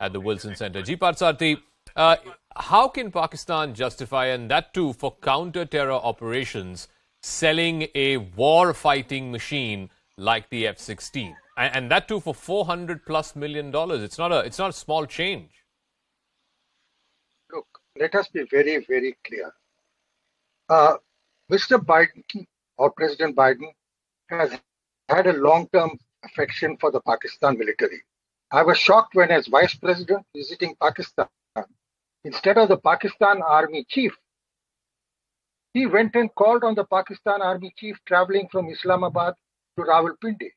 at the Wilson Center. G. Parsarthi, how can Pakistan justify, and that too for counter-terror operations, selling a war-fighting machine like the F-16, and that too for $400+ million? It's not a small change. Look, let us be very, very clear. Mr. Biden or President Biden has had a long-term affection for the Pakistan military. I was shocked when, as Vice President visiting Pakistan, instead of the Pakistan Army Chief, he went and called on the Pakistan Army Chief traveling from Islamabad to Rawalpindi.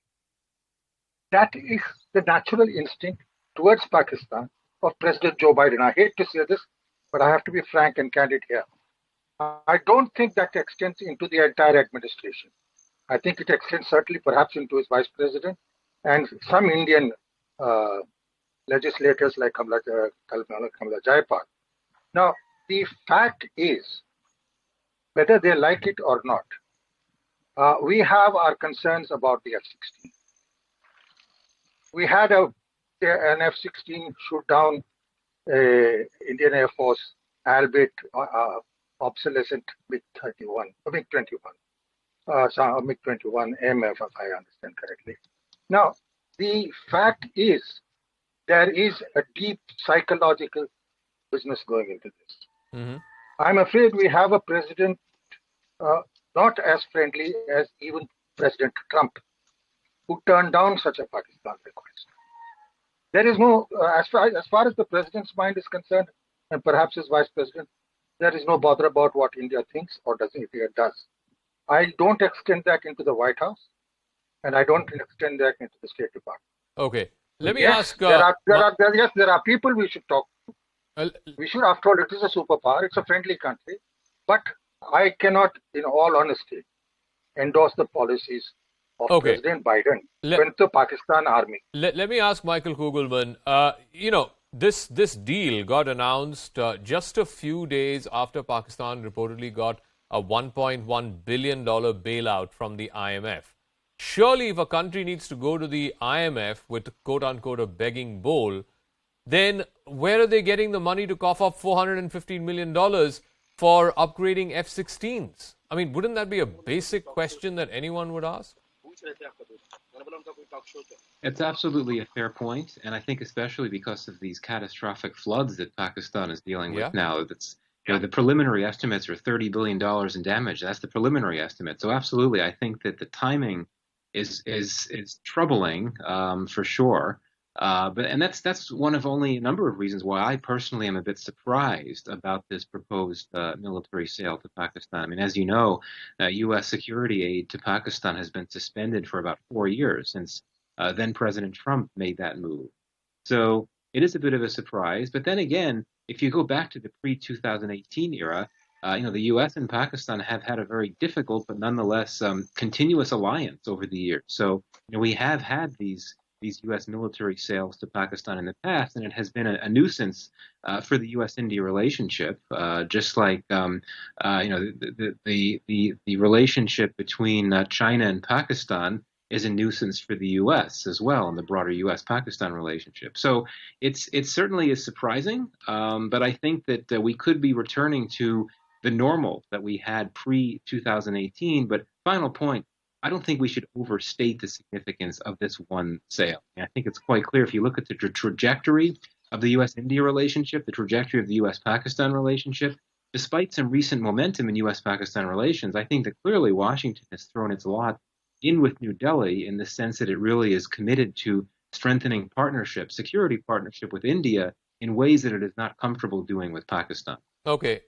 That is the natural instinct towards Pakistan of President Joe Biden. I hate to say this, but I have to be frank and candid here. I don't think that extends into the entire administration. I think it extends certainly perhaps into his vice president and some Indian legislators like Kamala Jayapal. Now, the fact is, whether they like it or not, we have our concerns about the F-16. We had an F-16 shoot down Indian Air Force, albeit obsolescent MiG-31, MiG-21, MiG-21 AMF, if I understand correctly. Now, the fact is, there is a deep psychological business going into this. Mm-hmm. I'm afraid we have a president not as friendly as even President Trump, who turned down such a Pakistan request. There is no, as far as the president's mind is concerned, and perhaps his vice president, there is no bother about what India thinks or does India does. I don't extend that into the White House, and I don't extend that into the State Department. Okay, let me ask. There are people we should talk to. We should, after all, it is a superpower. It's a friendly country, but I cannot, in all honesty, endorse the policies of President Biden with the Pakistan Army. Let me ask Michael Kugelman. This deal got announced just a few days after Pakistan reportedly got a $1.1 billion bailout from the IMF. Surely, if a country needs to go to the IMF with quote-unquote a begging bowl, then where are they getting the money to cough up $415 million for upgrading F-16s? I mean, wouldn't that be a basic question that anyone would ask? It's absolutely a fair point, and I think especially because of these catastrophic floods that Pakistan is dealing with now. That's, the preliminary estimates are $30 billion in damage. That's the preliminary estimate. So absolutely, I think that the timing is troubling for sure. But that's one of only a number of reasons why I personally am a bit surprised about this proposed military sale to Pakistan. I mean, as you know, U.S. security aid to Pakistan has been suspended for about 4 years since then President Trump made that move. So it is a bit of a surprise. But then again, if you go back to the pre-2018 era, the U.S. and Pakistan have had a very difficult but nonetheless continuous alliance over the years. So we have had these U.S. military sales to Pakistan in the past, and it has been a nuisance for the U.S.-India relationship, just like the relationship between China and Pakistan is a nuisance for the U.S. as well in the broader U.S.-Pakistan relationship. So it certainly is surprising, but I think that we could be returning to the normal that we had pre-2018. But final point, I don't think we should overstate the significance of this one sale. I think it's quite clear if you look at the trajectory of the U.S.-India relationship, the trajectory of the U.S.-Pakistan relationship, despite some recent momentum in U.S.-Pakistan relations, I think that clearly Washington has thrown its lot in with New Delhi in the sense that it really is committed to strengthening partnership, security partnership with India in ways that it is not comfortable doing with Pakistan. Okay.